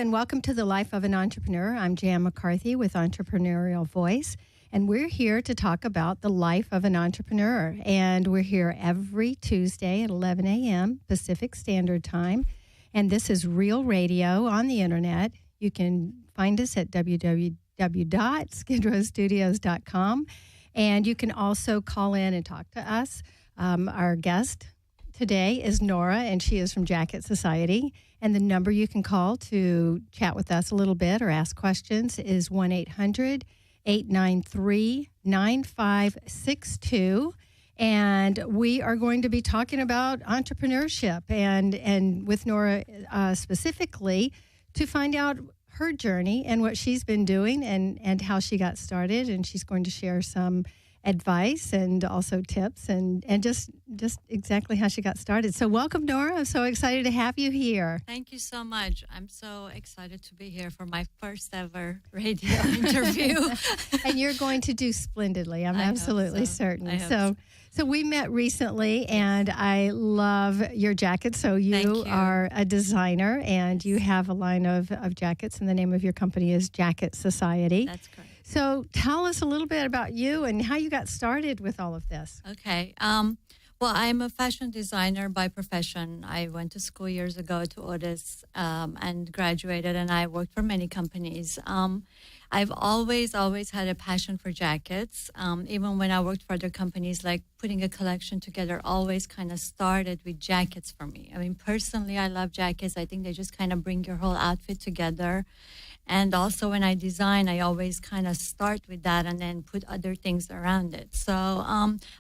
and welcome to the Life of an Entrepreneur. I'm Jan McCarthy with Entrepreneurial Voice, and we're here to talk about the life of an entrepreneur. And we're here every Tuesday at 11 a.m. Pacific Standard Time, and this is Real Radio on the internet. You can find us at www.skidrowstudios.com, and you can also call in and talk to us. Our guest today is Nora, and she is from Jacket Society. And the number you can call to chat with us a little bit or ask questions is 1-800-893-9562. And we are going to be talking about entrepreneurship and with Nora specifically to find out her journey and what she's been doing and how she got started. And she's going to share some advice and also tips and just exactly how she got started. So welcome, Nora. I'm so excited to have you here. Thank you so much. I'm so excited to be here for my first ever radio interview. And you're going to do splendidly. I'm absolutely certain. So we met recently, and I love your jacket. So you are a designer, and you have a line of jackets, and the name of your company is Jacket Society. That's correct. So tell us a little bit about you and how you got started with all of this. Okay. Well, I'm a fashion designer by profession. I went to school years ago to Otis and graduated, and I worked for many companies. I've always had a passion for jackets. Even when I worked for other companies, like putting a collection together always kind of started with jackets for me. I mean, personally, I love jackets. I think they just kind of bring your whole outfit together. And also when I design, I always kind of start with that and then put other things around it. So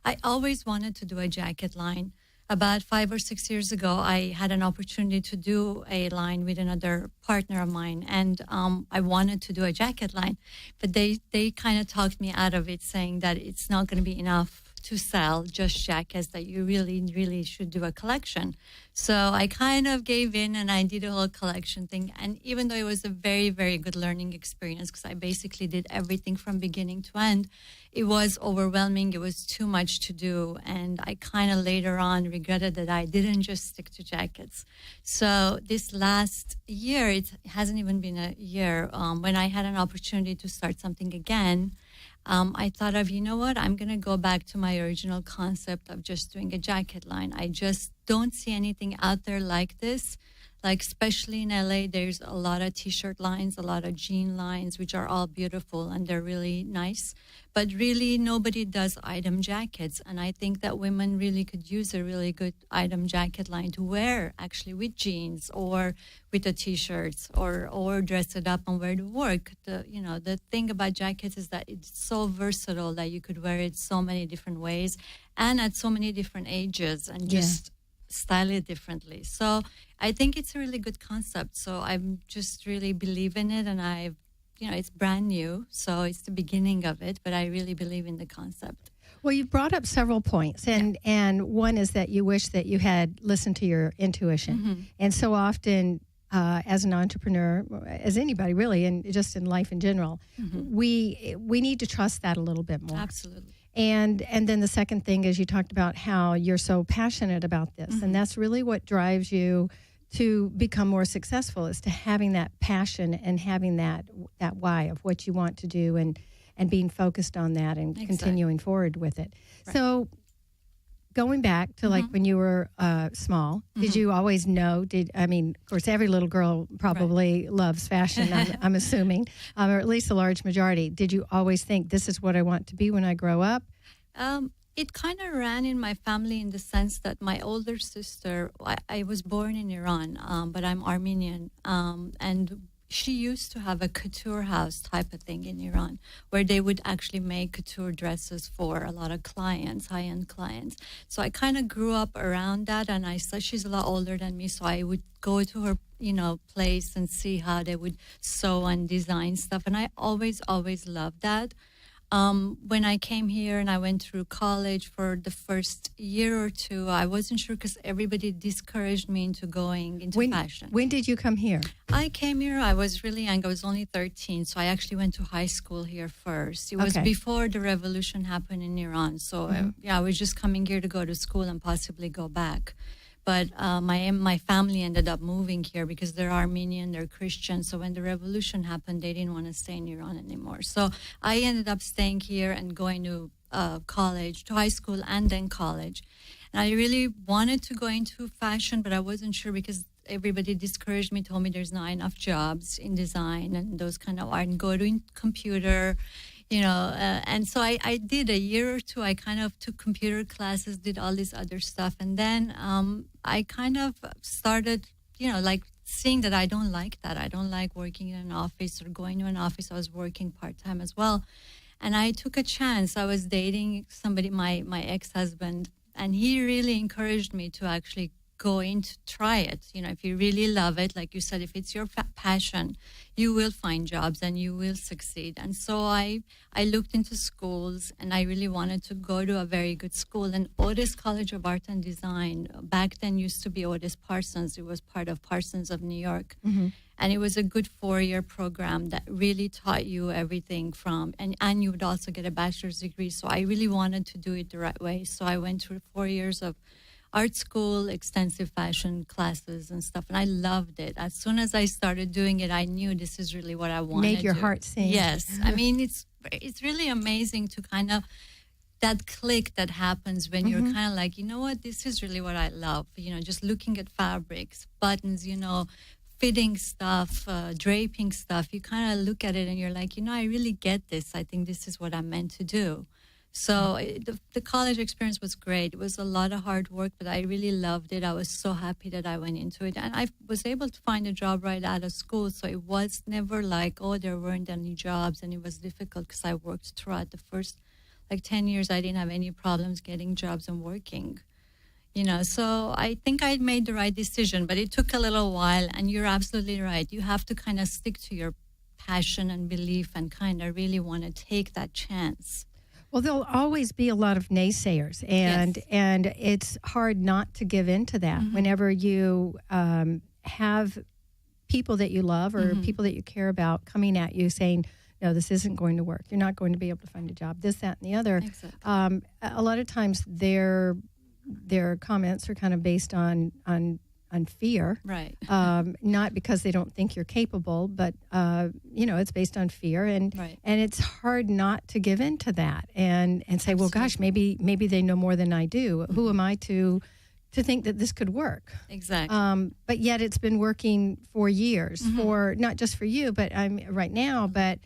I always wanted to do a jacket line. About 5 or 6 years ago, I had an opportunity to do a line with another partner of mine, and I wanted to do a jacket line. But they kind of talked me out of it, saying that it's not going to be enough to sell just jackets, that you really should do a collection. So I kind of gave in and I did a whole collection thing. And even though it was a very, very good learning experience, because I basically did everything from beginning to end, it was overwhelming. It was too much to do. And I kind of later on regretted that I didn't just stick to jackets. So this last year, it hasn't even been a year, when I had an opportunity to start something again, I thought of, you know what, I'm going to go back to my original concept of just doing a jacket line. I just don't see anything out there like this. Like, especially in LA, there's a lot of T-shirt lines, a lot of jean lines, which are all beautiful and they're really nice. But really, nobody does item jackets. And I think that women really could use a really good item jacket line to wear, actually, with jeans or with the T-shirts or dress it up and wear to work. The thing about jackets is that it's so versatile that you could wear it so many different ways and at so many different ages and just style it differently. So I think it's a really good concept. So I'm just really believe in it, and it's brand new, so it's the beginning of it, but I really believe in the concept. Well, you brought up several points, and one is that you wish that you had listened to your intuition. Mm-hmm. And so often, as an entrepreneur, as anybody really, and just in life in general, mm-hmm. we need to trust that a little bit more. Absolutely. And then the second thing is you talked about how you're so passionate about this, mm-hmm. and that's really what drives you to become more successful, is to having that passion and having that why of what you want to do and being focused on that and continuing forward with it. Right. So going back to like when you were small, did you always know? Of course, every little girl probably loves fashion, I'm assuming, or at least a large majority. Did you always think this is what I want to be when I grow up? It kind of ran in my family in the sense that my older sister, I was born in Iran, but I'm Armenian, and she used to have a couture house type of thing in Iran where they would actually make couture dresses for a lot of clients, high-end clients. So I kind of grew up around that, and I saw she's a lot older than me, so I would go to her, place and see how they would sew and design stuff, and I always loved that. When I came here and I went through college for the first year or two, I wasn't sure because everybody discouraged me into going into fashion. When did you come here? I came here, I was really young. I was only 13, so I actually went to high school here first. It was before the revolution happened in Iran. So, I was just coming here to go to school and possibly go back. But my family ended up moving here because they're Armenian, they're Christian. So when the revolution happened, they didn't want to stay in Iran anymore. So I ended up staying here and going to college, to high school and then college. And I really wanted to go into fashion, but I wasn't sure because everybody discouraged me, told me there's not enough jobs in design and those kind of art, and go to computer, and so I did a year or two. I kind of took computer classes, did all this other stuff. And then I kind of started, like seeing that I don't like that. I don't like working in an office or going to an office. I was working part-time as well. And I took a chance. I was dating somebody, my ex-husband, and he really encouraged me to actually go in to try it. If you really love it, like you said, if it's your passion, you will find jobs and you will succeed. And so I looked into schools, and I really wanted to go to a very good school. And Otis College of Art and Design, back then used to be Otis Parsons. It was part of Parsons of New York. Mm-hmm. And it was a good 4-year program that really taught you everything and you would also get a bachelor's degree. So I really wanted to do it the right way. So I went through 4 years of art school, extensive fashion classes and stuff, and I loved it. As soon as I started doing it, I knew this is really what I wanted. Made your heart sing. Yes. I mean, it's really amazing to kind of that click that happens when you're kind of like, you know what, this is really what I love. Just looking at fabrics, buttons, fitting stuff, draping stuff. You kind of look at it and you're like, I really get this. I think this is what I'm meant to do. So the college experience was great. It was a lot of hard work, but I really loved it. I was so happy that I went into it. And I was able to find a job right out of school. So it was never like, there weren't any jobs. And it was difficult because I worked throughout the first 10 years. I didn't have any problems getting jobs and working. So I think I made the right decision, but it took a little while. And you're absolutely right. You have to kind of stick to your passion and belief and kind of really want to take that chance. Well, there'll always be a lot of naysayers, and it's hard not to give in to that. Whenever you have people that you love or people that you care about coming at you saying, no, this isn't going to work. You're not going to be able to find a job, this, that, and the other. Exactly. A lot of times their comments are kind of based on fear. Right. Not because they don't think you're capable, but, it's based on fear. And it's hard not to give in to that and say, well, gosh, maybe they know more than I do. Who am I to think that this could work? Exactly. But yet it's been working for years, for not just for you, but right now, but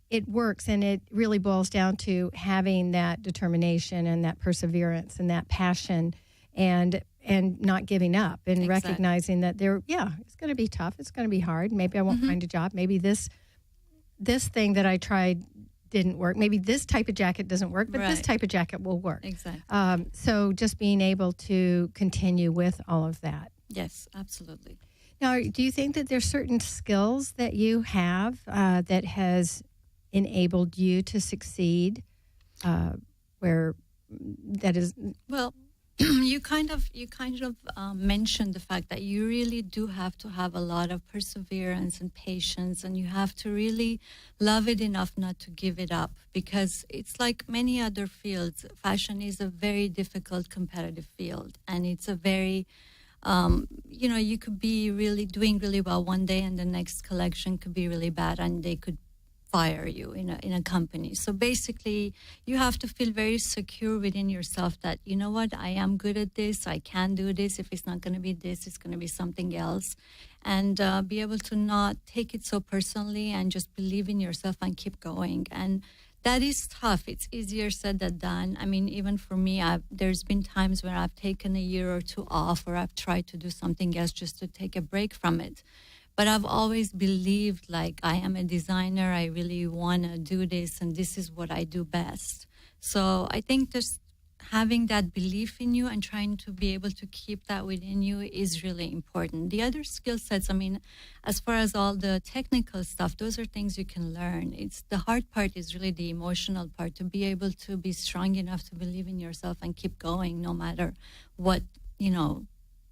it works, and it really boils down to having that determination and that perseverance and that passion and not giving up and recognizing that it's going to be tough. It's going to be hard. Maybe I won't find a job. Maybe this thing that I tried didn't work. Maybe this type of jacket doesn't work, but this type of jacket will work. Exactly. So just being able to continue with all of that. Yes, absolutely. Now, do you think that there's certain skills that you have that has enabled you to succeed where that is... Well, you kind of mentioned the fact that you really do have to have a lot of perseverance and patience, and you have to really love it enough not to give it up, because it's like many other fields. Fashion is a very difficult competitive field, and it's a very you could be really doing really well one day and the next collection could be really bad and they could fire you in a company. So basically, you have to feel very secure within yourself that, you know what, I am good at this, I can do this. If it's not going to be this, it's going to be something else. And be able to not take it so personally and just believe in yourself and keep going. And that is tough. It's easier said than done. I mean, even for me, there's been times where I've taken a year or two off, or I've tried to do something else just to take a break from it. But I've always believed, like, I am a designer, I really want to do this, and this is what I do best. So I think just having that belief in you and trying to be able to keep that within you is really important. The other skill sets, I mean, as far as all the technical stuff, those are things you can learn. It's the hard part is really the emotional part, to be able to be strong enough to believe in yourself and keep going no matter what,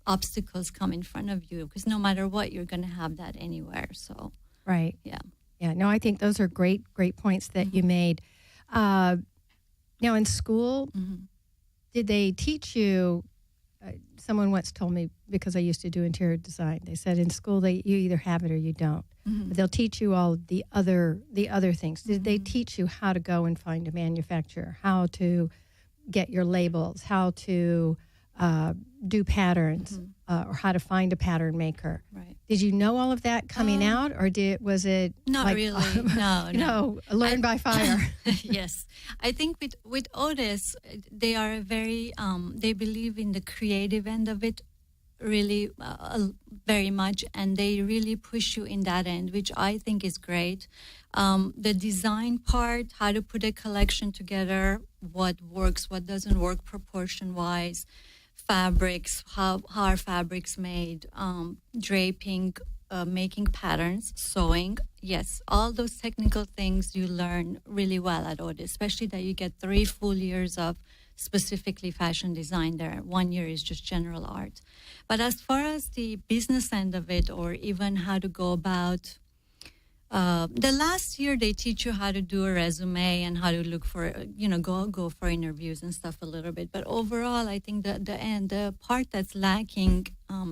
obstacles come in front of you, because no matter what, you're going to have that anywhere. So right. Yeah. No, I think those are great points that you made. Now in school, did they teach you someone once told me, because I used to do interior design, they said in school you either have it or you don't. Mm-hmm. But they'll teach you all the other things. Mm-hmm. They teach you how to go and find a manufacturer, how to get your labels, how to do patterns, or how to find a pattern maker. Right. Did you know all of that coming out, or was it not like, really? No, learn by fire? Yes, I think with Otis, they are very they believe in the creative end of it really very much, and they really push you in that end, which I think is great. The design part, how to put a collection together, what works, what doesn't work proportion wise, fabrics, how are fabrics made, draping, making patterns, sewing. Yes, all those technical things you learn really well at Otis, especially that you get 3 full years of specifically fashion design there. 1 year is just general art. But as far as the business end of it, or even how to go about, the last year they teach you how to do a resume and how to look for, go for interviews and stuff a little bit. But overall, I think the part that's lacking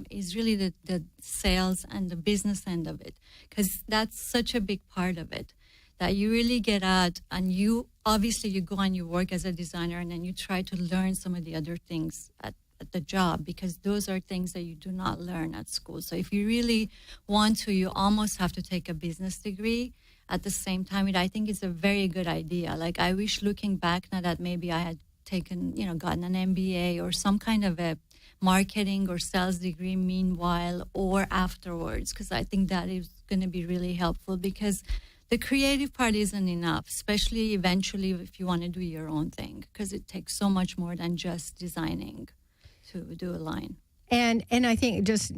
is really the sales and the business end of it, because that's such a big part of it, that you really get out and you go and you work as a designer, and then you try to learn some of the other things at the job, because those are things that you do not learn at school. So if you really want to, you almost have to take a business degree at the same time. I think it's a very good idea. Like, I wish, looking back now, that maybe I had taken, gotten an MBA or some kind of a marketing or sales degree meanwhile or afterwards, because I think that is going to be really helpful, because the creative part isn't enough, especially eventually if you want to do your own thing, because it takes so much more than just designing to do a line. And I think just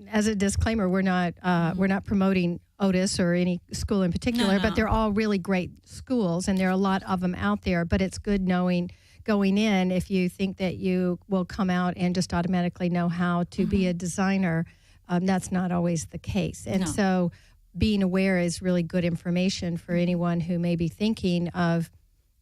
as a disclaimer, we're not promoting Otis or any school in particular, but they're all really great schools, and there are a lot of them out there. But it's good knowing going in, if you think that you will come out and just automatically know how to be a designer, that's not always the case. And so being aware is really good information for anyone who may be thinking of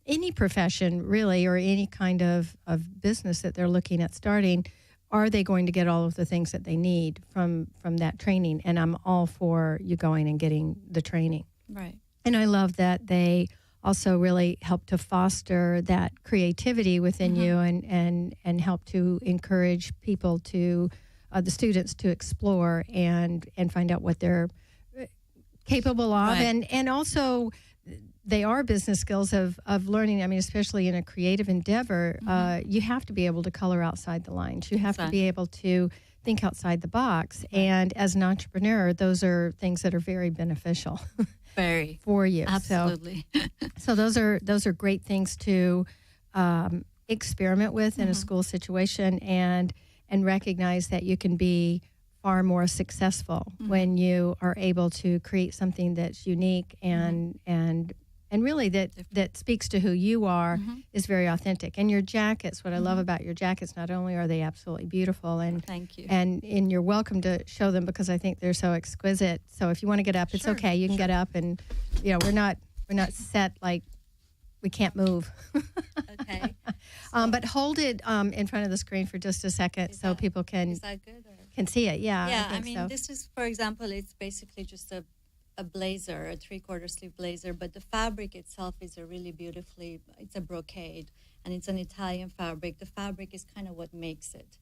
any profession, really, or any kind of business that they're looking at starting. Are they going to get all of the things that they need from that training? And I'm all for you going and getting the training. Right. And I love that they also really help to foster that creativity within you, and help to encourage people to, the students, to explore and find out what they're capable of. Right. And also, they are business skills of learning. I mean, especially in a creative endeavor, you have to be able to color outside the lines. You have to be able to think outside the box. Right. And as an entrepreneur, those are things that are very beneficial very for you. Absolutely. So those are great things to experiment with in a school situation, and recognize that you can be far more successful when you are able to create something that's unique and really that speaks to who you are, is very authentic. And your jackets, what I love about your jackets, not only are they absolutely beautiful, and thank you, and you're welcome to show them, because I think they're so exquisite. So if you want to get up, it's okay. You can get up, and we're not set like we can't move. Okay. But hold it in front of the screen for just a second, so people can. Is that good? Can see it, yeah. Yeah, I mean, this is, for example, it's basically just a blazer, a 3/4 sleeve blazer, but the fabric itself is it's a brocade, and it's an Italian fabric. The fabric is kind of what makes it.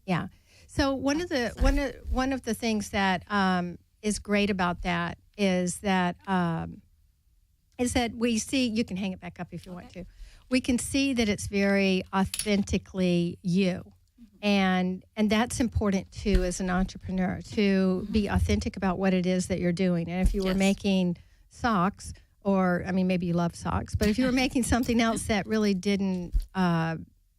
Yeah. So one of the things that is great about that is that we see, you can hang it back up if you want to. We can see that it's very authentically you. And that's important too, as an entrepreneur, to be authentic about what it is that you're doing. And if you were making socks, or maybe you love socks, but if you were making something else that really didn't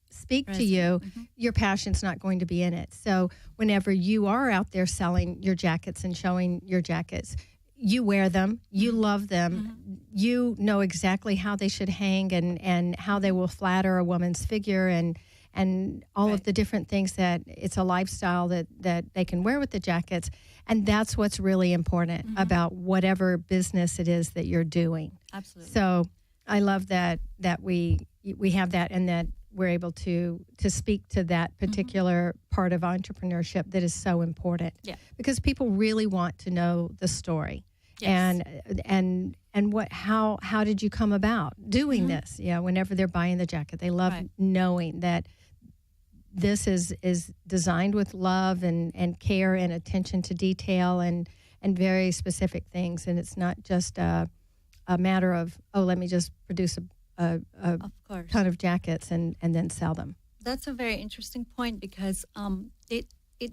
speak to you, your passion's not going to be in it. So whenever you are out there selling your jackets and showing your jackets, you wear them, you love them, you know exactly how they should hang and how they will flatter a woman's figure, and all of the different things that it's a lifestyle that they can wear with the jackets. And that's what's really important about whatever business it is that you're doing. Absolutely. So I love that we have that, and that we're able to speak to that particular part of entrepreneurship that is so important. Yeah. Because people really want to know the story. Yes. And how did you come about doing this? Yeah, whenever they're buying the jacket, they love knowing that this is designed with love and care and attention to detail and very specific things, and it's not just a matter of, oh, let me just produce a Of course. ton of jackets and then sell them. That's a very interesting point because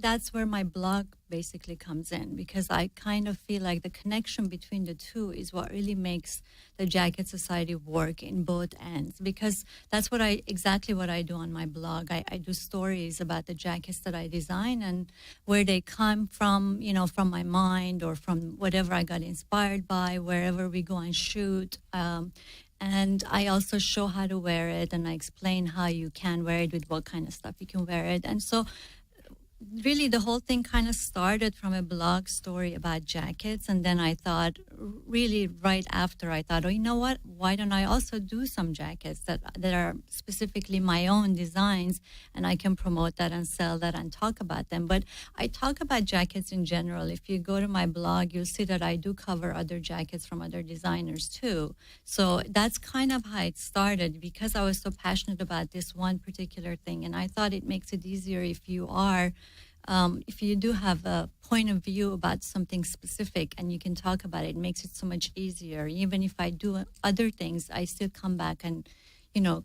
that's where my blog basically comes in, because I kind of feel like the connection between the two is what really makes the Jacket Society work in both ends, because that's exactly what I do on my blog. I do stories about the jackets that I design and where they come from, from my mind or from whatever I got inspired by, wherever we go and shoot. And I also show how to wear it, and I explain how you can wear it, with what kind of stuff you can wear it. And so really the whole thing kind of started from a blog story about jackets, and then I thought, really right after, I thought, oh, you know what, why don't I also do some jackets that are specifically my own designs, and I can promote that and sell that and talk about them. But I talk about jackets in general. If you go to my blog, you'll see that I do cover other jackets from other designers too. So that's kind of how it started, because I was so passionate about this one particular thing, and I thought it makes it easier if you do have a point of view about something specific and you can talk about it. It makes it so much easier. Even if I do other things, I still come back and,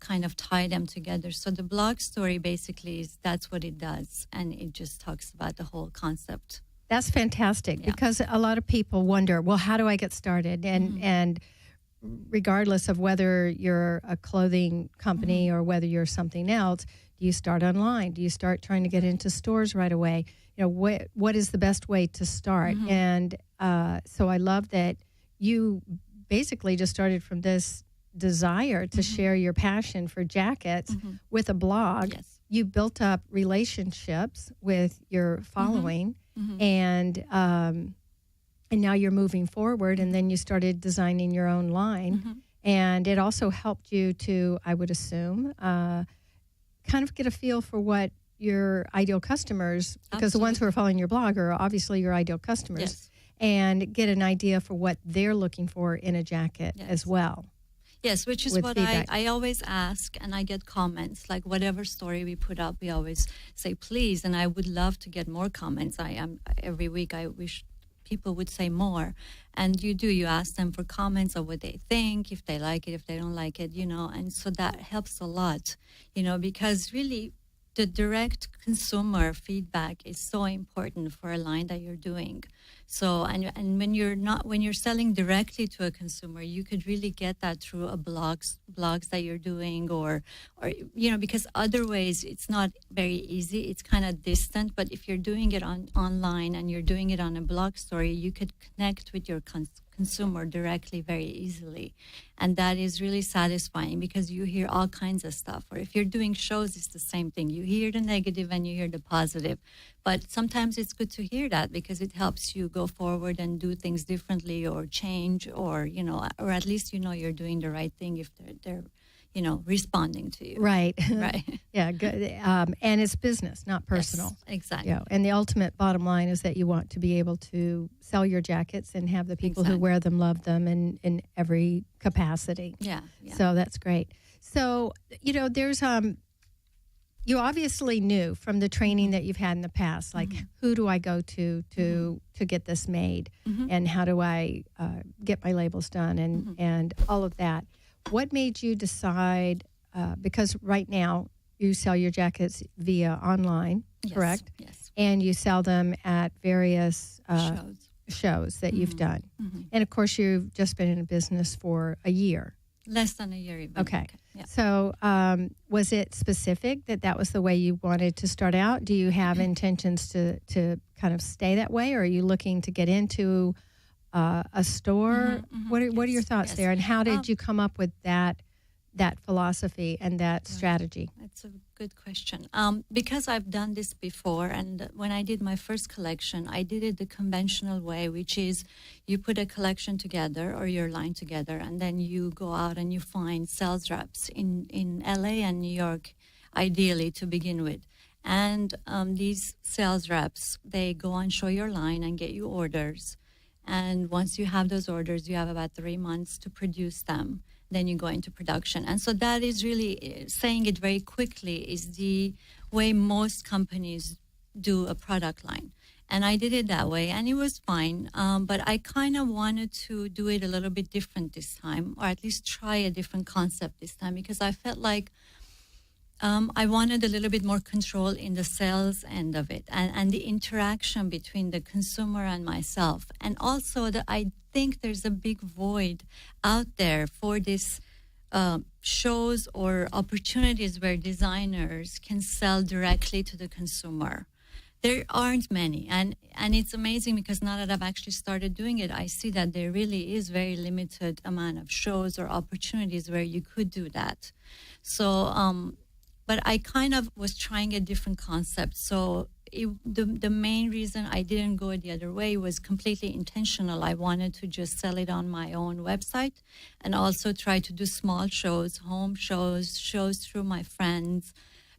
kind of tie them together. So the blog story basically that's what it does. And it just talks about the whole concept. That's fantastic, because a lot of people wonder, well, how do I get started? And regardless of whether you're a clothing company or whether you're something else, do you start online? Do you start trying to get into stores right away? What is the best way to start? And so I love that you basically just started from this desire to share your passion for jackets with a blog. Yes. You built up relationships with your following, and now you're moving forward, and then you started designing your own line. And it also helped you to, I would assume, kind of get a feel for what your ideal customers, because the ones who are following your blog are obviously your ideal customers, and get an idea for what they're looking for in a jacket as well. Yes, which is what I always ask, and I get comments, like whatever story we put up, we always say, please, and I would love to get more comments. Every week I wish people would say more, and you ask them for comments of what they think, if they like it, if they don't like it, and so that helps a lot, because really the direct consumer feedback is so important for a line that you're doing. So, and when you're selling directly to a consumer, you could really get that through a blogs that you're doing, or because other ways it's not very easy. It's kind of distant. But if you're doing it online and you're doing it on a blog story, you could connect with your consumer directly very easily, and that is really satisfying, because you hear all kinds of stuff. Or if you're doing shows, it's the same thing. You hear the negative and you hear the positive, but sometimes it's good to hear that, because it helps you go forward and do things differently or change, or or at least you're doing the right thing if they're responding to you. Right. Right. Yeah, good. And it's business, not personal. Yes, exactly. And the ultimate bottom line is that you want to be able to sell your jackets and have the people who wear them love them in every capacity. Yeah. So that's great. So, there's you obviously knew from the training that you've had in the past, like who do I go to get this made, and how do I get my labels done, and all of that. What made you decide, because right now you sell your jackets via online, correct? Yes. And you sell them at various shows that you've done. And of course, you've just been in business for a year. Less than a year even. Okay. Yeah. So was it specific that was the way you wanted to start out? Do you have intentions to kind of stay that way, or are you looking to get into a store? What are your thoughts there, and how did you come up with that philosophy and that strategy? That's a good question. Because I've done this before, and when I did my first collection, I did it the conventional way, which is you put a collection together or your line together, and then you go out and you find sales reps in LA and New York ideally to begin with. And these sales reps, they go and show your line and get you orders. And once you have those orders, you have about 3 months to produce them. Then you go into production. And so that is really, saying it very quickly, is the way most companies do a product line. And I did it that way, and it was fine. But I kind of wanted to do it a little bit different this time, or at least try a different concept this time, because I felt like I wanted a little bit more control in the sales end of it, and the interaction between the consumer and myself. And also that I think there's a big void out there for this shows or opportunities where designers can sell directly to the consumer. There aren't many, and it's amazing because now that I've actually started doing it, I see that there really is very limited amount of shows or opportunities where you could do that. So, but I kind of was trying a different concept. So the main reason I didn't go the other way was completely intentional. I wanted to just sell it on my own website, and also try to do small shows, home shows, shows through my friends,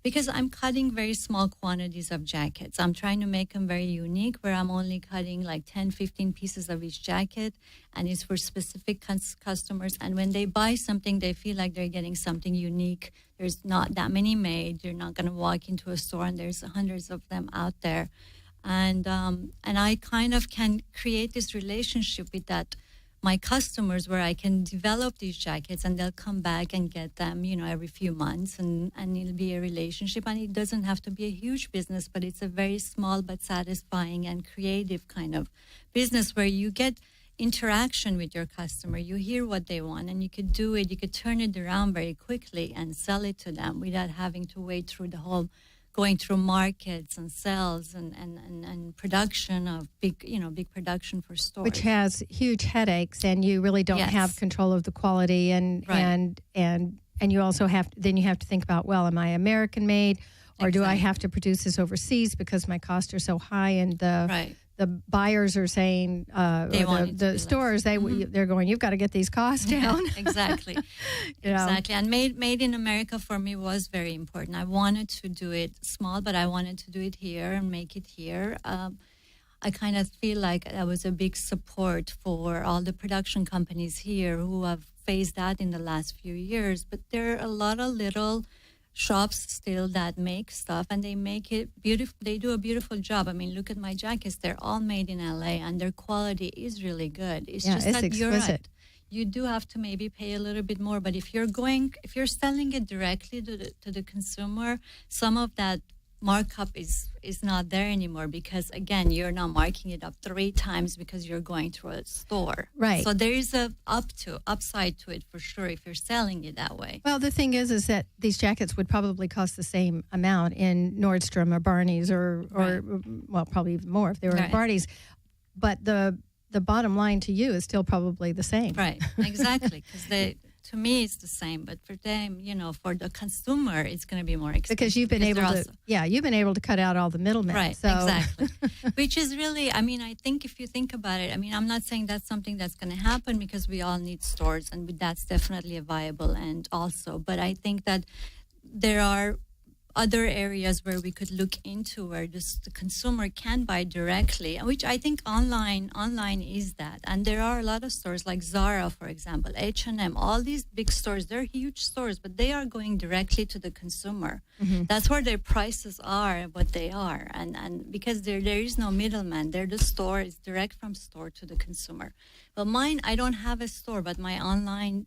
because I'm cutting very small quantities of jackets. I'm trying to make them very unique, where I'm only cutting like 10, 15 pieces of each jacket, and it's for specific customers. And when they buy something, they feel like they're getting something unique. There's not that many made. You're not going to walk into a store and there's hundreds of them out there. And I kind of can create this relationship with that my customers, where I can develop these jackets and they'll come back and get them, every few months, and it'll be a relationship. And it doesn't have to be a huge business, but it's a very small but satisfying and creative kind of business where you get interaction with your customer. You hear what they want, and you could do it. You could turn it around very quickly and sell it to them without having to wait through the whole going through markets and sales and production of big production for stores, which has huge headaches, and you really don't have control of the quality, and you also have to think about, well, am I American made, or do I have to produce this overseas because my costs are so high, and the buyers are saying, the stores, they're going, you've got to get these costs down. Exactly. Exactly. And made in America for me was very important. I wanted to do it small, but I wanted to do it here and make it here. I kind of feel like that was a big support for all the production companies here who have faced that in the last few years. But there are a lot of little shops still that make stuff, and they make it beautiful. They do a beautiful job. I mean, look at my jackets. They're all made in LA, and their quality is really good. It's just that exquisite. You're right. You do have to maybe pay a little bit more, but if you're selling it directly to the consumer, some of that markup is not there anymore, because again, you're not marking it up 3 times because you're going through a store. Right. So there is a upside to it for sure if you're selling it that way. Well, the thing is that these jackets would probably cost the same amount in Nordstrom or Barney's or well, probably even more if they were in Barney's. But the bottom line to you is still probably the same. Right. Exactly. Because to me, it's the same, but for them, for the consumer, it's going to be more expensive. Because you've been able to cut out all the middlemen. Right, so. Exactly. Which is really, I think if you think about it, I'm not saying that's something that's going to happen, because we all need stores, and that's definitely a viable end also. But I think that there are other areas where we could look into where the consumer can buy directly, which I think online is that. And there are a lot of stores like Zara, for example, H&M, all these big stores. They're huge stores, but they are going directly to the consumer. Mm-hmm. That's where their prices are what they are, and because there is no middleman. The store is direct from store to the consumer. But mine, I don't have a store, but my online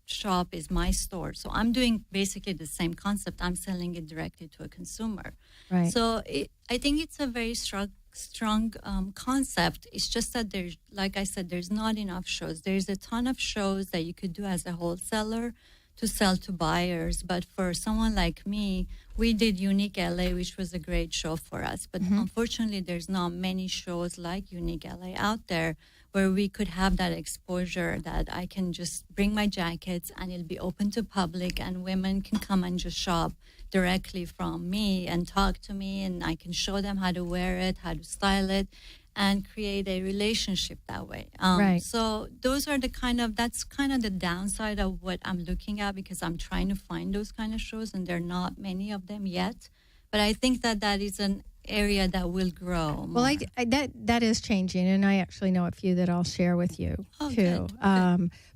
shop is my store, so I'm doing basically the same concept. I'm selling it directly to a consumer. Right. So I think it's a very strong concept. It's just that there's, like I said, there's not enough shows. There's a ton of shows that you could do as a wholesaler to sell to buyers, but for someone like me, we did Unique LA, which was a great show for us. But unfortunately, there's not many shows like Unique LA out there where we could have that exposure, that I can just bring my jackets and it'll be open to public, and women can come and just shop directly from me and talk to me, and I can show them how to wear it, how to style it. and create a relationship that way. Right. So that's kind of the downside of what I'm looking at, because I'm trying to find those kind of shows, and there are not many of them yet. But I think that is an area that will grow more. Well, that is changing, and I actually know a few that I'll share with you too. Good.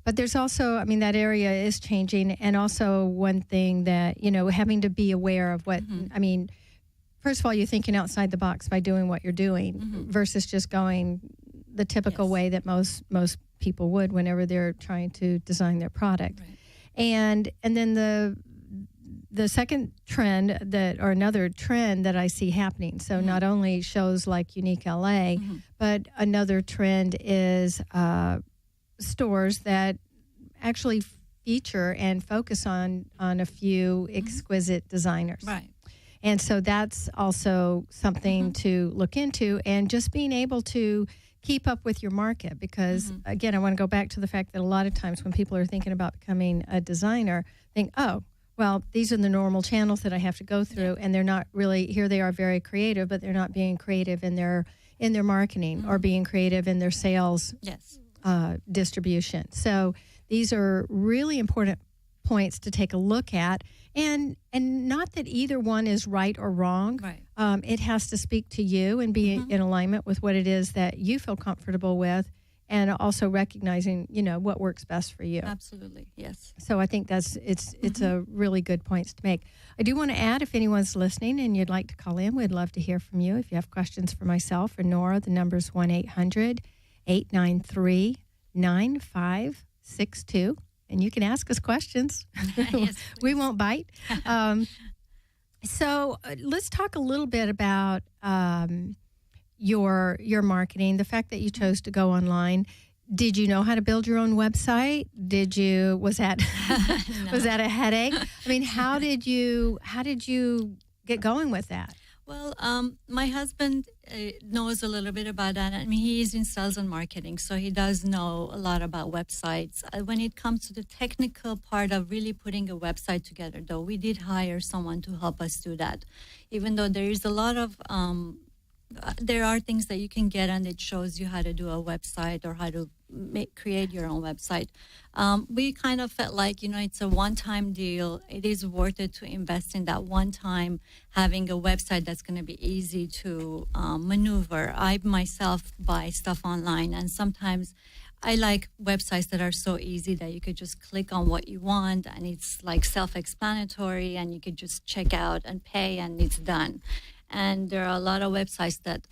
But there's also, I mean, that area is changing, and also one thing that, you know, having to be aware of what, I mean, first of all, you're thinking outside the box by doing what you're doing versus just going the typical way that most people would whenever they're trying to design their product. Right. And then the second trend or another trend that I see happening. So not only shows like Unique LA, but another trend is stores that actually feature and focus on a few exquisite designers. Right. And so that's also something to look into, and just being able to keep up with your market, because again, I want to go back to the fact that a lot of times when people are thinking about becoming a designer, think, oh, well, these are the normal channels that I have to go through, and they're not really, here they are very creative, but they're not being creative in their marketing or being creative in their sales distribution. So these are really important points to take a look at, and not that either one is right or wrong. Right. It has to speak to you and be in alignment with what it is that you feel comfortable with, and also recognizing, you know, what works best for you. Absolutely, yes. So I think it's a really good points to make. I do want to add, if anyone's listening and you'd like to call in, we'd love to hear from you. If you have questions for myself or Nora, the number's 1-800-893-9562. And you can ask us questions. Yes, we won't bite. So let's talk a little bit about your marketing, the fact that you chose to go online. Did you know how to build your own website? Was that was that a headache? I mean, how did you get going with that? Well, my husband knows a little bit about that. I mean, he is in sales and marketing, so he does know a lot about websites. When it comes to the technical part of really putting a website together, though, we did hire someone to help us do that. Even though there is a lot of, there are things that you can get, and it shows you how to do a website or how to create your own website. We kind of felt like, you know, it's a one-time deal. It is worth it to invest in that one time, having a website that's going to be easy to maneuver. I myself buy stuff online, and sometimes I like websites that are so easy that you could just click on what you want, and it's like self-explanatory, and you could just check out and pay, and it's done. And there are a lot of websites that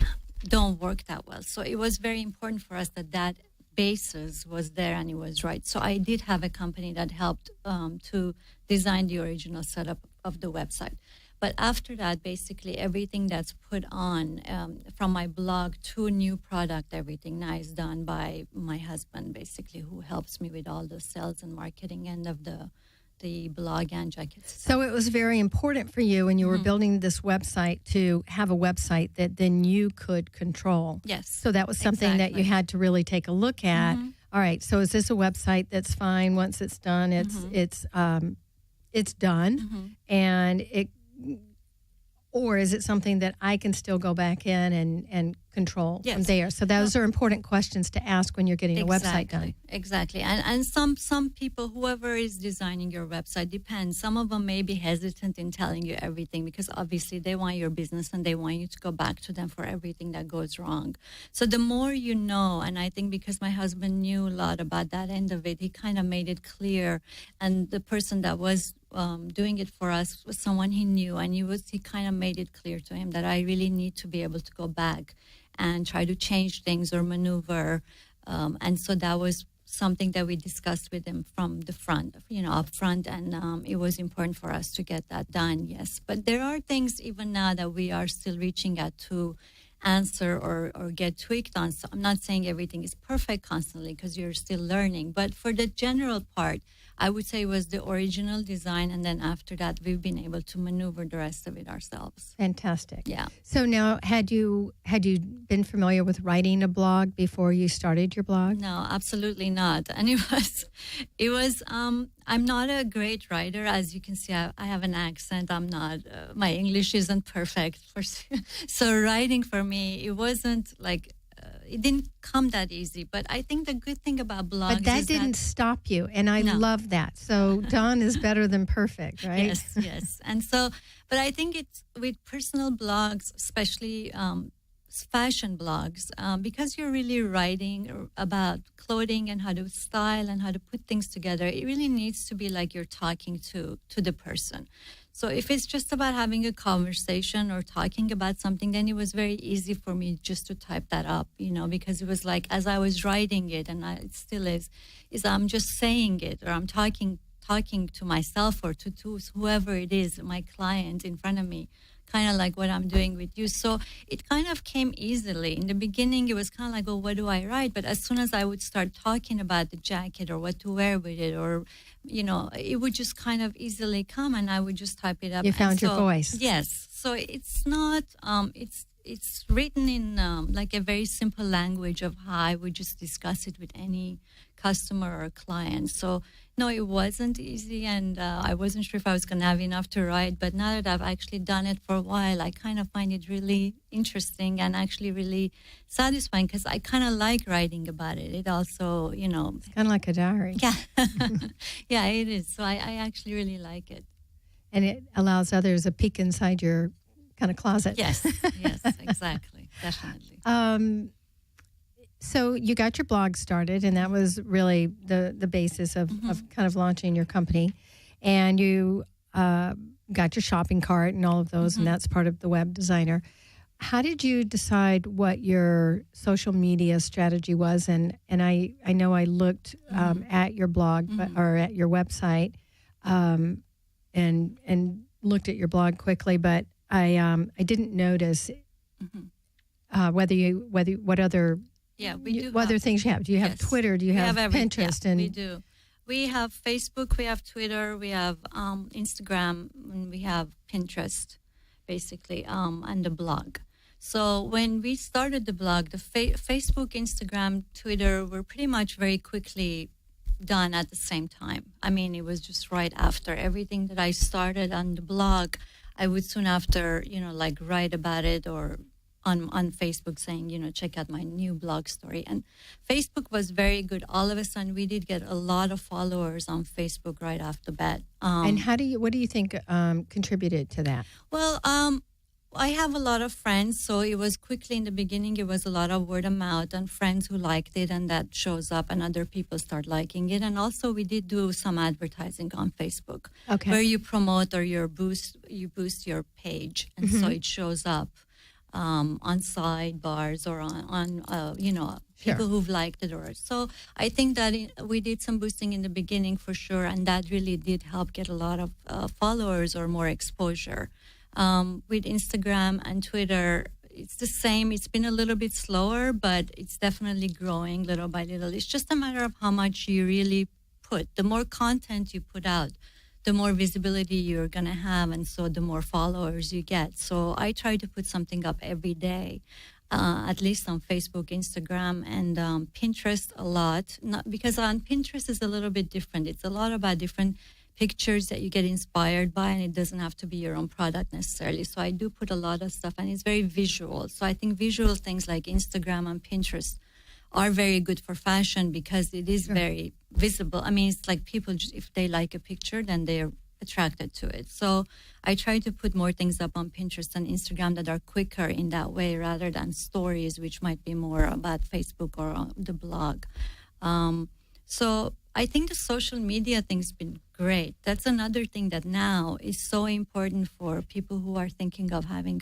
don't work that well. So it was very important for us that basis was there and it was right. So I did have a company that helped to design the original setup of the website. But after that, basically everything that's put on from my blog to new product, everything now is done by my husband, basically, who helps me with all the sales and marketing end of the blog and jackets. So it was very important for you when you were building this website to have a website that then you could control. Yes. So that was something that you had to really take a look at. All right, so is this a website that's fine once it's done? It's done, and or is it something that I can still go back in and control from there? So those are important questions to ask when you're getting a website done. Exactly. And some people, whoever is designing your website, depends. Some of them may be hesitant in telling you everything because obviously they want your business and they want you to go back to them for everything that goes wrong. So the more you know, and I think because my husband knew a lot about that end of it, he kind of made it clear. And the person that was doing it for us was someone he knew, and he kind of made it clear to him that I really need to be able to go back and try to change things or maneuver. And so that was something that we discussed with him from the front, up front, and it was important for us to get that done, yes. But there are things even now that we are still reaching out to answer or get tweaked on. So I'm not saying everything is perfect constantly because you're still learning, but for the general part, I would say it was the original design, and then after that, we've been able to maneuver the rest of it ourselves. Fantastic. Yeah. So now, had you been familiar with writing a blog before you started your blog? No, absolutely not. And it was. I'm not a great writer, as you can see. I have an accent. I'm not. My English isn't perfect. So writing for me, it wasn't like it didn't come that easy. But I think the good thing about blogs But that is didn't stop you, and I No. love that. So done is better than perfect, right? Yes. And so, but I think it's with personal blogs, especially fashion blogs, because you're really writing about clothing and how to style and how to put things together. It really needs to be like you're talking to the person. So if it's just about having a conversation or talking about something, then it was very easy for me just to type that up, because it was like as I was writing it, and it still is I'm just saying it, or I'm talking to myself or to whoever it is, my client in front of me, kind of like what I'm doing with you. So it kind of came easily. In the beginning, it was kind of like, oh, what do I write? But as soon as I would start talking about the jacket or what to wear with it, or, it would just kind of easily come, and I would just type it up. You found your voice. Yes. So it's not, it's written in like a very simple language of how I would just discuss it with any customer or client. So no, it wasn't easy, and I wasn't sure if I was going to have enough to write. But now that I've actually done it for a while, I kind of find it really interesting and actually really satisfying, because I kind of like writing about it. It also, It's kind of like a diary. Yeah, yeah, it is. So I actually really like it. And it allows others a peek inside your kind of closet. Yes, exactly, definitely. So you got your blog started, and that was really the basis of kind of launching your company. And you got your shopping cart and all of those, and that's part of the web designer. How did you decide what your social media strategy was? And I know I looked at your blog or at your website and looked at your blog quickly, but I didn't notice what other what other things you have. Do you have Twitter? Do you have Pinterest? Yeah, we do. We have Facebook, we have Twitter, we have Instagram, and we have Pinterest, basically, and the blog. So when we started the blog, the Facebook, Instagram, Twitter were pretty much very quickly done at the same time. I mean, it was just right after everything that I started on the blog. I would soon after, like write about it, or on Facebook saying, check out my new blog story. And Facebook was very good. All of a sudden, we did get a lot of followers on Facebook right off the bat. And what do you think contributed to that? Well, I have a lot of friends, so it was quickly in the beginning, it was a lot of word of mouth and friends who liked it, and that shows up and other people start liking it. And also we did do some advertising on Facebook, where you promote or you boost your page, and so it shows up on sidebars or on people who've liked it. Or so I think that we did some boosting in the beginning for sure, and that really did help get a lot of followers or more exposure. With Instagram and Twitter, it's the same. It's been a little bit slower, but it's definitely growing little by little. It's just a matter of how much you really put. The more content you put out, the more visibility you're going to have, and so the more followers you get. So I try to put something up every day, at least on Facebook, Instagram, and Pinterest a lot. Not, because on Pinterest is a little bit different. It's a lot about different pictures that you get inspired by, and it doesn't have to be your own product necessarily. So I do put a lot of stuff, and it's very visual. So I think visual things like Instagram and Pinterest are very good for fashion because it is very visible. I mean, it's like people, if they like a picture, then they're attracted to it. So I try to put more things up on Pinterest and Instagram that are quicker in that way, rather than stories, which might be more about Facebook or on the blog. So I think the social media thing's been great. That's another thing that now is so important for people who are thinking of having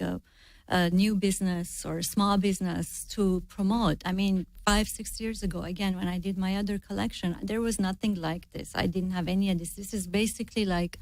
a new business or a small business to promote. I mean, 5-6 years ago, again, when I did my other collection, there was nothing like this. I didn't have any of this. This is basically like,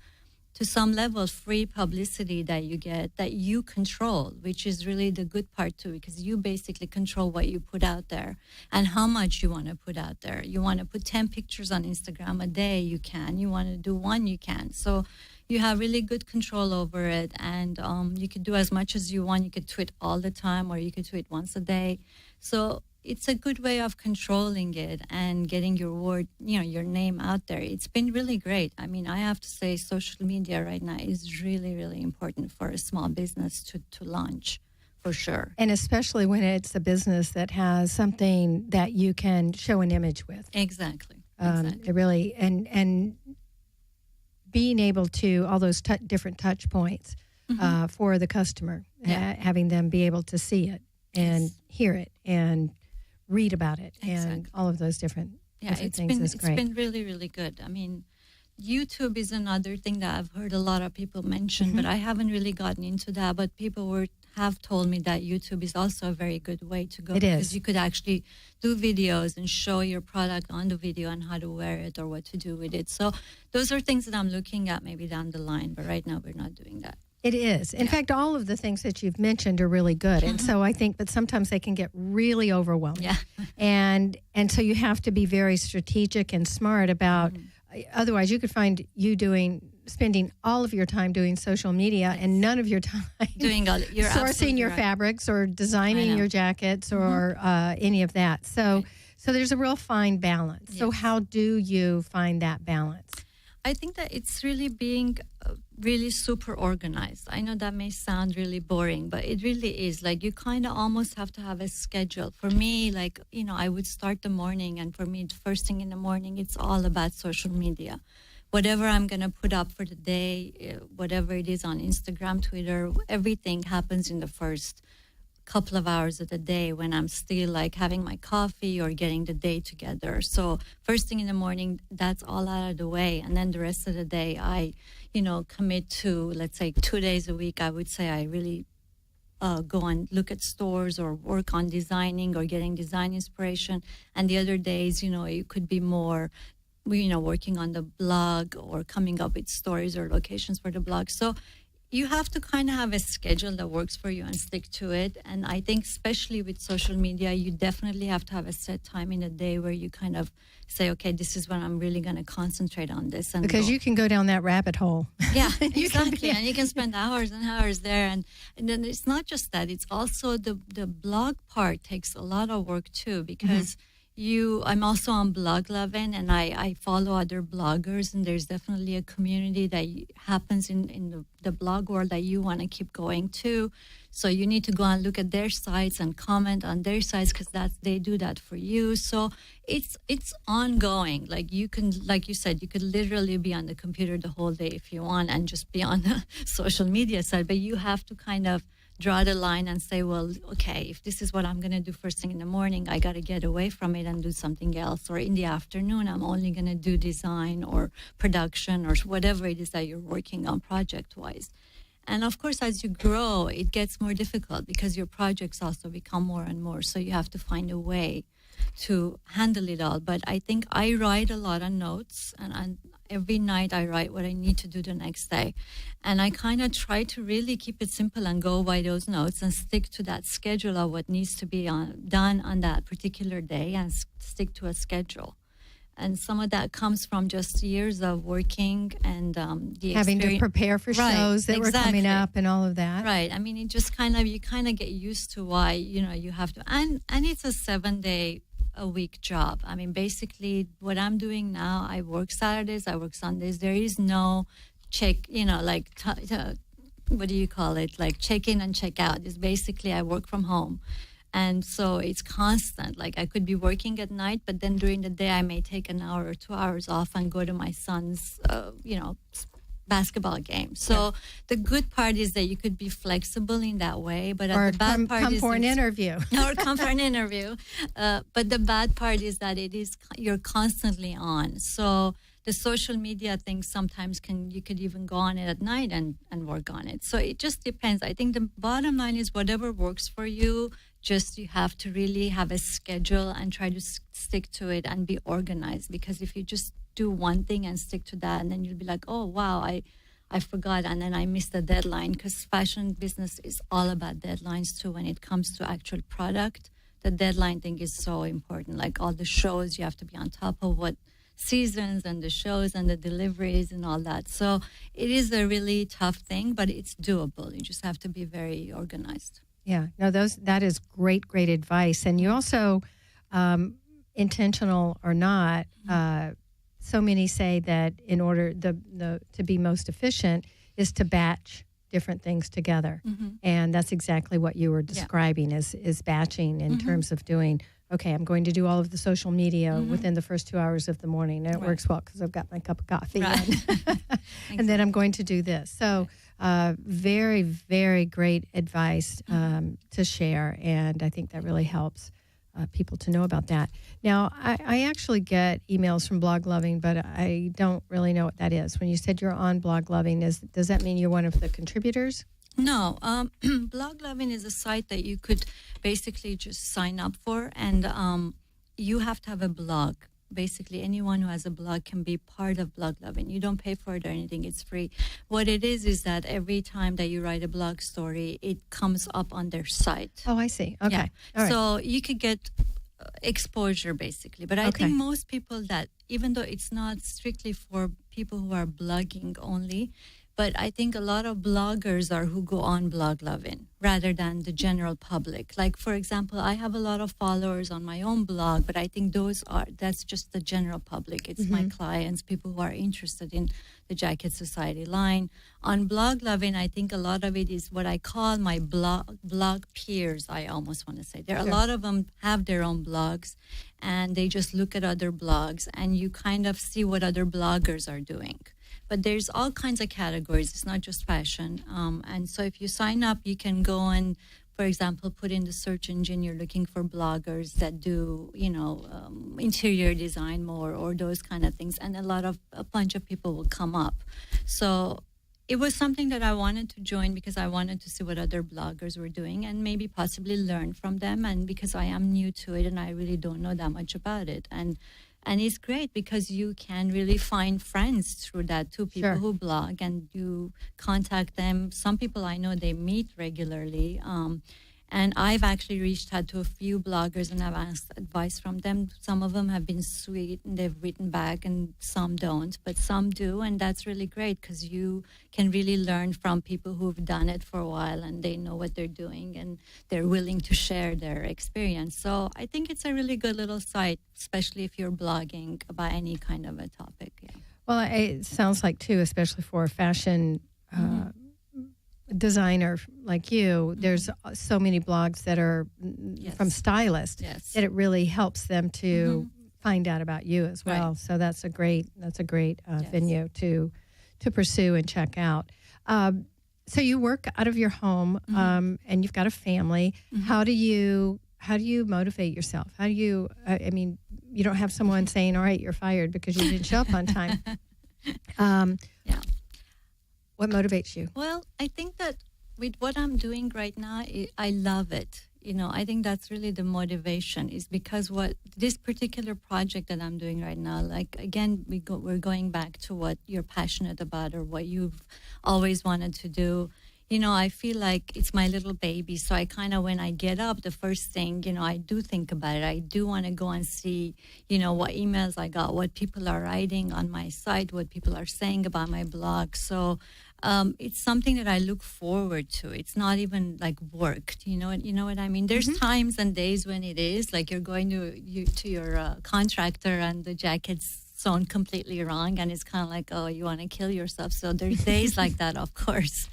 to some level, free publicity that you get, that you control, which is really the good part too, because you basically control what you put out there and how much you want to put out there. You want to put 10 pictures on Instagram a day, you can. You want to do one, you can. So you have really good control over it, and you could do as much as you want. You could tweet all the time, or you could tweet once a day. So it's a good way of controlling it and getting your word, your name out there. It's been really great. I mean, I have to say social media right now is really, really important for a small business to launch, for sure. And especially when it's a business that has something that you can show an image with. Exactly. It really, and being able to, all those different touch points for the customer, having them be able to see it and hear it and read about it and all of those different things is great. It's been really, really good. I mean, YouTube is another thing that I've heard a lot of people mention, but I haven't really gotten into that. But people have told me that YouTube is also a very good way to go. It is. Because you could actually do videos and show your product on the video and how to wear it or what to do with it. So those are things that I'm looking at maybe down the line, but right now we're not doing that. It is. In fact, all of the things that you've mentioned are really good. And so I think, but sometimes they can get really overwhelming. Yeah. And so you have to be very strategic and smart about, otherwise you could find you spending all of your time doing social media and none of your time doing all, you're sourcing your fabrics or designing your jackets or any of that. So there's a real fine balance. Yes. So how do you find that balance? I think that it's really being really super organized. I know that may sound really boring, but it really is. Like, you kind of almost have to have a schedule. For me, like, I would start the morning, and for me, first thing in the morning, it's all about social media. Whatever I'm going to put up for the day, whatever it is on Instagram, Twitter, everything happens in the first couple of hours of the day when I'm still like having my coffee or getting the day together. So first thing in the morning, that's all out of the way. And then the rest of the day, I, commit to, let's say 2 days a week. I would say I really go and look at stores or work on designing or getting design inspiration. And the other days, it could be more, working on the blog or coming up with stories or locations for the blog. So you have to kind of have a schedule that works for you and stick to it. And I think especially with social media, you definitely have to have a set time in a day where you kind of say, okay, this is when I'm really going to concentrate on this. And because you can go down that rabbit hole. Yeah, exactly. And you can spend hours and hours there. And then it's not just that. It's also the blog part takes a lot of work too, because I'm also on Blog Lovin', and I follow other bloggers, and there's definitely a community that happens in the blog world that you want to keep going to. So you need to go and look at their sites and comment on their sites, because they do that for you. So it's ongoing. Like you said, you could literally be on the computer the whole day if you want and just be on the social media side, but you have to kind of draw the line and say, well, okay, if this is what I'm going to do first thing in the morning, I got to get away from it and do something else. Or in the afternoon, I'm only going to do design or production or whatever it is that you're working on project-wise. And of course, as you grow, it gets more difficult because your projects also become more and more. So you have to find a way to handle it all. But I think I write a lot of notes, and every night I write what I need to do the next day. And I kind of try to really keep it simple and go by those notes and stick to that schedule of what needs to be done on that particular day, and stick to a schedule. And some of that comes from just years of working and the having to prepare for shows that were coming up and all of that. Right. I mean, it just you kind of get used to why, you have to. And it's a 7-day-a-week job. I mean, basically what I'm doing now, I work Saturdays, I work Sundays. There is no check, what do you call it? Like check in and check out. It's basically I work from home. And so it's constant. Like I could be working at night, but then during the day I may take an hour or 2 hours off and go to my son's, basketball game. So the good part is that you could be flexible in that way. But the bad part come is for an interview. Or come for an interview. But the bad part is that you're constantly on. So the social media thing sometimes you could even go on it at night and work on it. So it just depends. I think the bottom line is whatever works for you. Just you have to really have a schedule and try to stick to it and be organized. Because if you just do one thing and stick to that, and then you'll be like, oh, wow, I forgot, and then I missed the deadline. Because fashion business is all about deadlines too when it comes to actual product. The deadline thing is so important. Like all the shows, you have to be on top of what seasons and the shows and the deliveries and all that. So it is a really tough thing, but it's doable. You just have to be very organized. Yeah, no, that is great advice. And you also, intentional or not, so many say that in order to be most efficient is to batch different things together. And that's exactly what you were describing is batching in terms of doing, okay, I'm going to do all of the social media within the first 2 hours of the morning. And it works well because I've got my cup of coffee. And then I'm going to do this. So very, very great advice to share. And I think that really helps people to know about that. Now, I actually get emails from Blog Loving, but I don't really know what that is. When you said you're on Blog Loving, does that mean you're one of the contributors? No, Blog Loving is a site that you could basically just sign up for, and you have to have a blog. Basically, anyone who has a blog can be part of Blog Loving. You don't pay for it or anything. It's free. What it is that every time that you write a blog story, it comes up on their site. Oh, I see. Okay. Yeah. All right. So you could get exposure, basically. But I think most people that, even though it's not strictly for people who are blogging only, but I think a lot of bloggers are who go on Blog Loving rather than the general public. Like, for example, I have a lot of followers on my own blog, but I think that's just the general public. It's my clients, people who are interested in the Jacket Society line. On Blog Loving, I think a lot of it is what I call my blog peers, I almost want to say. A lot of them have their own blogs, and they just look at other blogs, and you kind of see what other bloggers are doing. But there's all kinds of categories. It's not just fashion. And so if you sign up, you can go and, for example, put in the search engine, you're looking for bloggers that do, interior design more or those kind of things. And a bunch of people will come up. So it was something that I wanted to join because I wanted to see what other bloggers were doing and maybe possibly learn from them. And because I am new to it and I really don't know that much about it. And it's great because you can really find friends through that too, people who blog, and you contact them. Some people I know, they meet regularly. And I've actually reached out to a few bloggers and I've asked advice from them. Some of them have been sweet and they've written back, and some don't, but some do. And that's really great because you can really learn from people who've done it for a while and they know what they're doing and they're willing to share their experience. So I think it's a really good little site, especially if you're blogging about any kind of a topic. Yeah. Well, it sounds like, too, especially for a fashion designer like you, there's so many blogs that are from stylists that it really helps them to find out about you as well. Right. So that's a great venue to pursue and check out. So you work out of your home, and you've got a family. How do you motivate yourself? How do you? I mean, you don't have someone saying, "All right, you're fired because you didn't show up on time." What motivates you? Well, I think that with what I'm doing right now, I love it. I think that's really the motivation, is because what this particular project that I'm doing right now, like, again, we're going back to what you're passionate about or what you've always wanted to do. I feel like it's my little baby. So I kind of, when I get up, the first thing, I do think about it. I do want to go and see, what emails I got, what people are writing on my site, what people are saying about my blog. So it's something that I look forward to. It's not even like work. You know what I mean? There's times and days when it is like you're going to your contractor and the jacket's sewn completely wrong, and it's kind of like, oh, you want to kill yourself. So there's days like that, of course.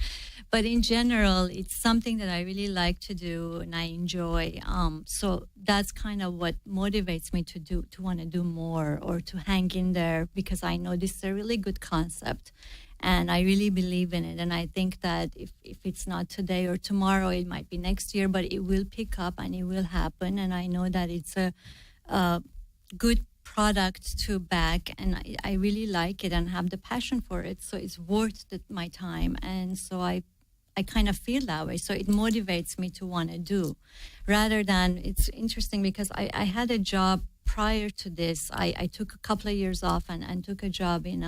But in general, it's something that I really like to do and I enjoy. So that's kind of what motivates me to want to do more or to hang in there, because I know this is a really good concept and I really believe in it. And I think that if it's not today or tomorrow, it might be next year, but it will pick up and it will happen. And I know that it's a good product to back, and I really like it and have the passion for it. So it's worth my time. And so I kind of feel that way. So it motivates me to want to do, rather than, it's interesting because I had a job prior to this. I took a couple of years off and took a job in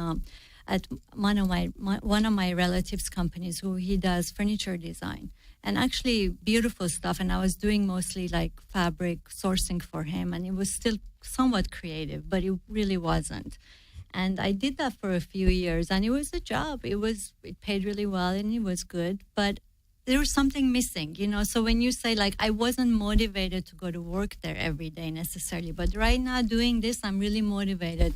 at one of my relatives' companies, who he does furniture design and actually beautiful stuff. And I was doing mostly like fabric sourcing for him, and it was still somewhat creative, but it really wasn't. And I did that for a few years, and it was a job. It paid really well, and it was good, but there was something missing, So when you say, like, I wasn't motivated to go to work there every day necessarily, but right now doing this, I'm really motivated.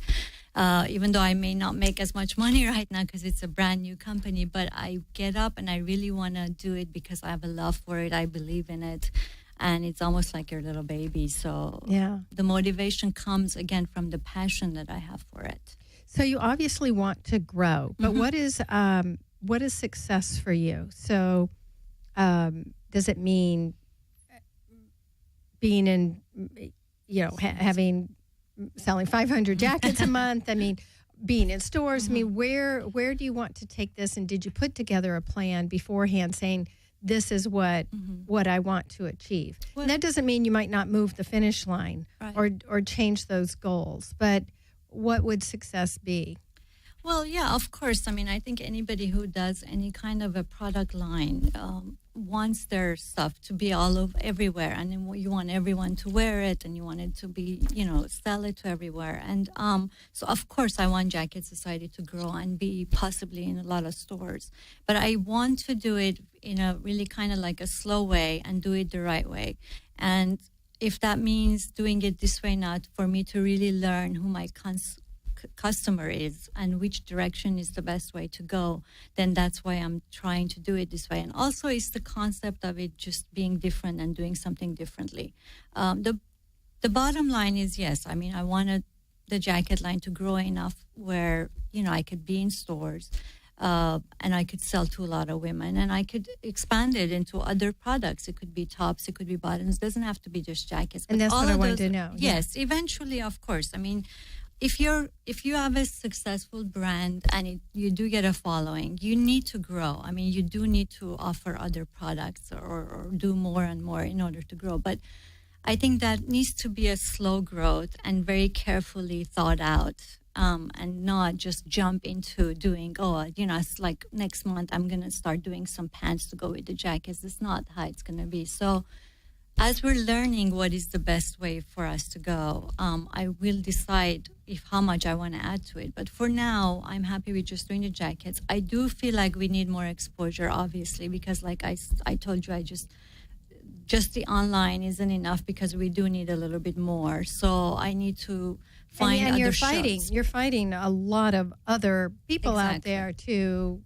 even though I may not make as much money right now because it's a brand new company, but I get up and I really want to do it because I have a love for it. I believe in it. And it's almost like your little baby. So the motivation comes, again, from the passion that I have for it. So you obviously want to grow, but what is success for you? So does it mean being in, selling 500 jackets a month? I mean, being in stores. I mean, where do you want to take this? And did you put together a plan beforehand saying, this is what I want to achieve? Well, and that doesn't mean you might not move the finish line or change those goals, but what would success be? Well, yeah, of course. I mean, I think anybody who does any kind of a product line wants their stuff to be all over everywhere, and then you want everyone to wear it, and you want it to be, sell it to everywhere. And so, of course, I want Jacket Society to grow and be possibly in a lot of stores. But I want to do it in a really kind of like a slow way and do it the right way. And if that means doing it this way, not for me to really learn who my customer is and which direction is the best way to go, then that's why I'm trying to do it this way. And also it's the concept of it just being different and doing something differently. The bottom line is, yes, I mean, I wanted the jacket line to grow enough where, I could be in stores and I could sell to a lot of women, and I could expand it into other products. It could be tops, it could be bottoms. It doesn't have to be just jackets. And that's what I wanted to know. Yes, eventually, of course. I mean, if you have a successful brand and you do get a following, you need to grow. I mean, you do need to offer other products or do more and more in order to grow. But I think that needs to be a slow growth and very carefully thought out, and not just jump into doing, it's like next month I'm going to start doing some pants to go with the jackets. It's not how it's going to be. So as we're learning what is the best way for us to go, I will decide how much I want to add to it. But for now, I'm happy with just doing the jackets. I do feel like we need more exposure, obviously, because like I told you, just the online isn't enough, because we do need a little bit more. So I need to find and other shows. You're fighting a lot of other people out there to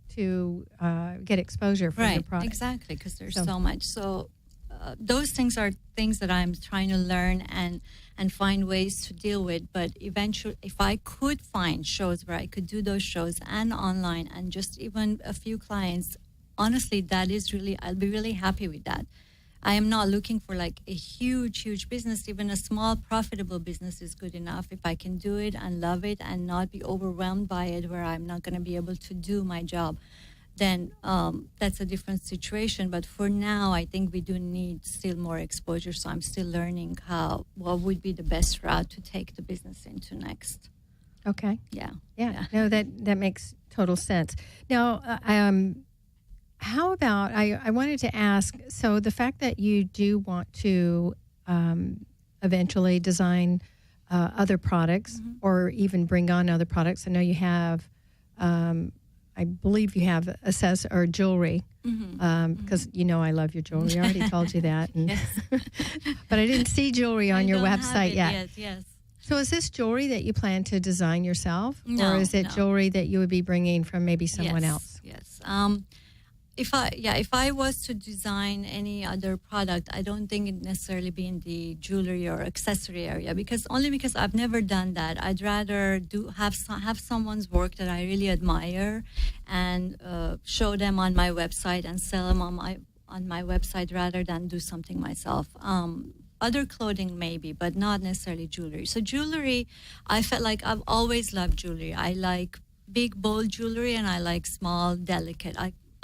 get exposure for your product. Exactly, because there's so much. So those things are things that I'm trying to learn and find ways to deal with. But eventually, if I could find shows where I could do those shows and online and just even a few clients, honestly, I'll be really happy with that. I am not looking for like a huge business. Even a small profitable business is good enough if I can do it and love it and not be overwhelmed by it where I'm not going to be able to do my job. Then that's a different situation. But for now, I think we do need still more exposure. So I'm still learning what would be the best route to take the business into next. Okay. Yeah. No, that makes total sense. Now, how about, I wanted to ask, so the fact that you do want to eventually design other products or even bring on other products. I know you have, I believe you have jewelry, because I love your jewelry. I already told you that. And yes. But I didn't see jewelry on your website yet. Yes. So is this jewelry that you plan to design yourself? No, or is it jewelry that you would be bringing from maybe someone else? Yes. If I was to design any other product, I don't think it'd necessarily be in the jewelry or accessory area, because I've never done that. I'd rather have someone's work that I really admire and show them on my website and sell them on my website rather than do something myself. Other clothing maybe, but not necessarily jewelry. So jewelry, I felt like I've always loved jewelry. I like big, bold jewelry, and I like small, delicate.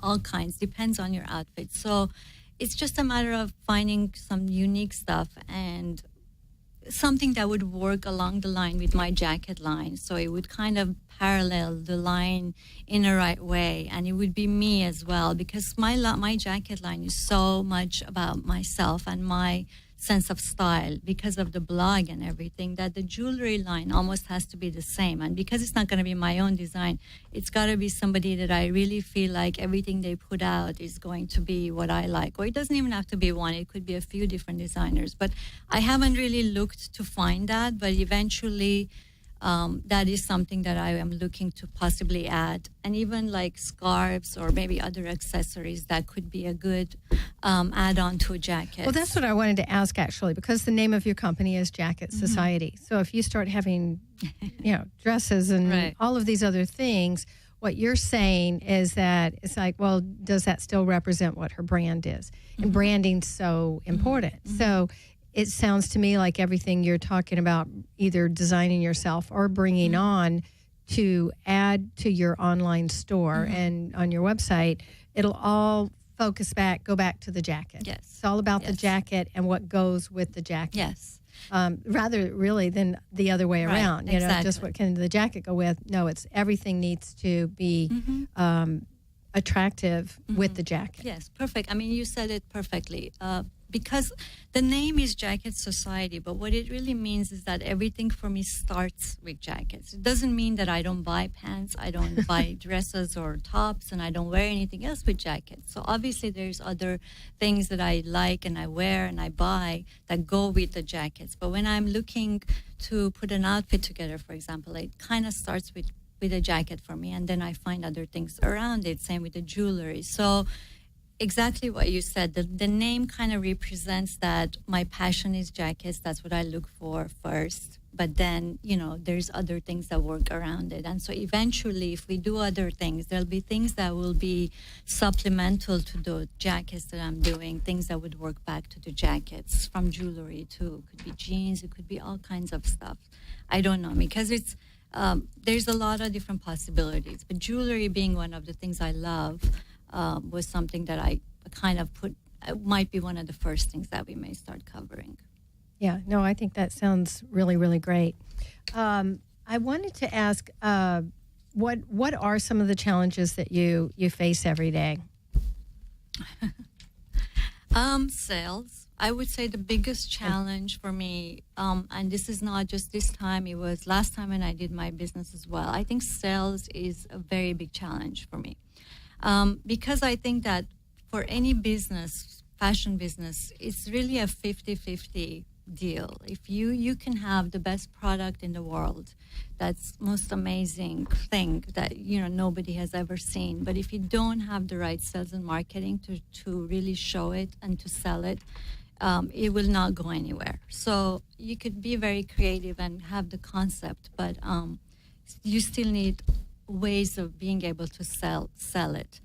All kinds, depends on your outfit. So it's just a matter of finding some unique stuff and something that would work along the line with my jacket line. So it would kind of parallel the line in the right way, and it would be me as well, because my jacket line is so much about myself and my sense of style because of the blog and everything, that the jewelry line almost has to be the same. And because it's not going to be my own design, it's got to be somebody that I really feel like everything they put out is going to be what I like. Or it doesn't even have to be one. It could be a few different designers. But I haven't really looked to find that. But eventually, that is something that I am looking to possibly add. And even like scarves or maybe other accessories that could be a good add-on to a jacket. Well, that's what I wanted to ask, actually, because the name of your company is Jacket Society. So if you start having, dresses and all of these other things, what you're saying is that it's like, well, does that still represent what her brand is? And branding's so important. So it sounds to me like everything you're talking about, either designing yourself or bringing on to add to your online store and on your website, it'll all go back to the jacket. Yes. It's all about the jacket and what goes with the jacket. Yes. Rather really than the other way around, just what can the jacket go with? No, it's everything needs to be attractive with the jacket. Yes, perfect. I mean, you said it perfectly. Because the name is Jacket Society, but what it really means is that everything for me starts with jackets. It doesn't mean that I don't buy pants, I don't buy dresses or tops, and I don't wear anything else with jackets. So obviously there's other things that I like and I wear and I buy that go with the jackets. But when I'm looking to put an outfit together, for example, it kind of starts with a jacket for me, and then I find other things around it, same with the jewelry. So exactly what you said. The name kind of represents that my passion is jackets. That's what I look for first. But then, there's other things that work around it. And so eventually, if we do other things, there'll be things that will be supplemental to the jackets that I'm doing, things that would work back to the jackets, from jewelry to, could be jeans, it could be all kinds of stuff. I don't know, because it's, there's a lot of different possibilities. But jewelry being one of the things I love, was something that I kind of might be one of the first things that we may start covering. Yeah, no, I think that sounds really, really great. I wanted to ask, what are some of the challenges that you face every day? Sales. I would say the biggest challenge for me, and this is not just this time, it was last time when I did my business as well. I think sales is a very big challenge for me. Because I think that for any business, fashion business, it's really a 50-50 deal. If you can have the best product in the world, that's most amazing thing that nobody has ever seen. But if you don't have the right sales and marketing to really show it and to sell it, it will not go anywhere. So you could be very creative and have the concept, but you still need ways of being able to sell it.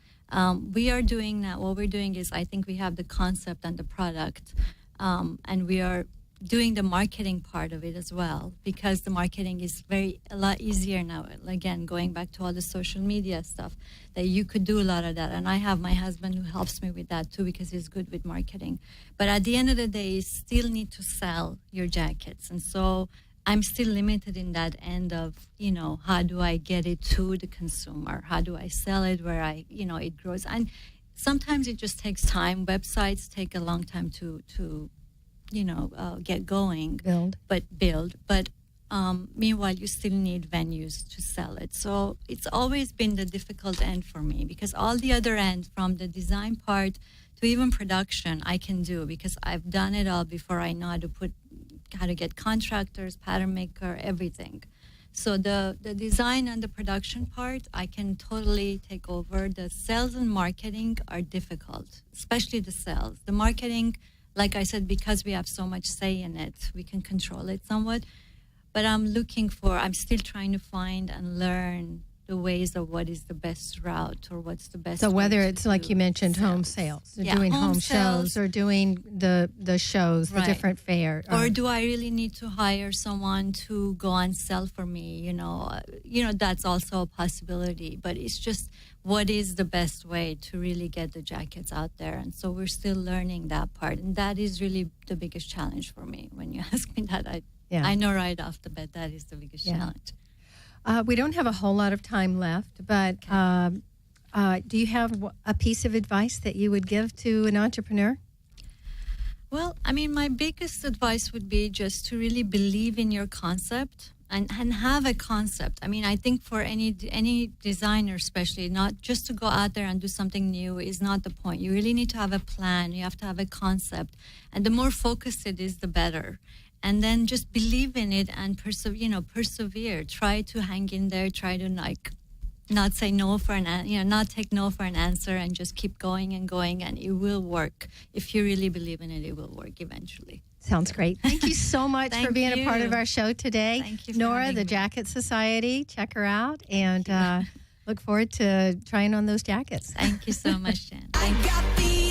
We are doing that. What we're doing is, I think we have the concept and the product, and we are doing the marketing part of it as well, because the marketing is a lot easier now. Again, going back to all the social media stuff, that you could do a lot of that. And I have my husband who helps me with that too, because he's good with marketing. But at the end of the day, you still need to sell your jackets. And so I'm still limited in that end of, how do I get it to the consumer? How do I sell it where it grows? And sometimes it just takes time. Websites take a long time to get going. Build. But meanwhile, you still need venues to sell it. So it's always been the difficult end for me, because all the other end, from the design part to even production, I can do, because I've done it all before. I know how to get contractors, pattern maker, everything. So the design and the production part, I can totally take over. The sales and marketing are difficult, especially the sales. The marketing, like I said, because we have so much say in it, we can control it somewhat. But I'm still trying to find and learn the ways of what is the best route, or what's the best. So whether it's like you mentioned, home sales, or doing home shows, or doing the shows, the different fair, or do I really need to hire someone to go and sell for me? That's also a possibility. But it's just, what is the best way to really get the jackets out there? And so we're still learning that part, and that is really the biggest challenge for me. When you ask me that, I know right off the bat that is the biggest challenge. We don't have a whole lot of time left, but do you have a piece of advice that you would give to an entrepreneur? Well, I mean, my biggest advice would be just to really believe in your concept and have a concept. I mean, I think for any designer, especially, not just to go out there and do something new is not the point. You really need to have a plan. You have to have a concept. And the more focused it is, the better. and then just believe in it and persevere. Try to hang in there. Try to not say no for not take no for an answer, and just keep going and going, and it will work. If you really believe in it, it will work eventually. Sounds great. Thank you so much for being a part of our show today. Thank you for Nora, having the me. Jacket Society. Check her out, and look forward to trying on those jackets. Thank you so much, Jen. I got the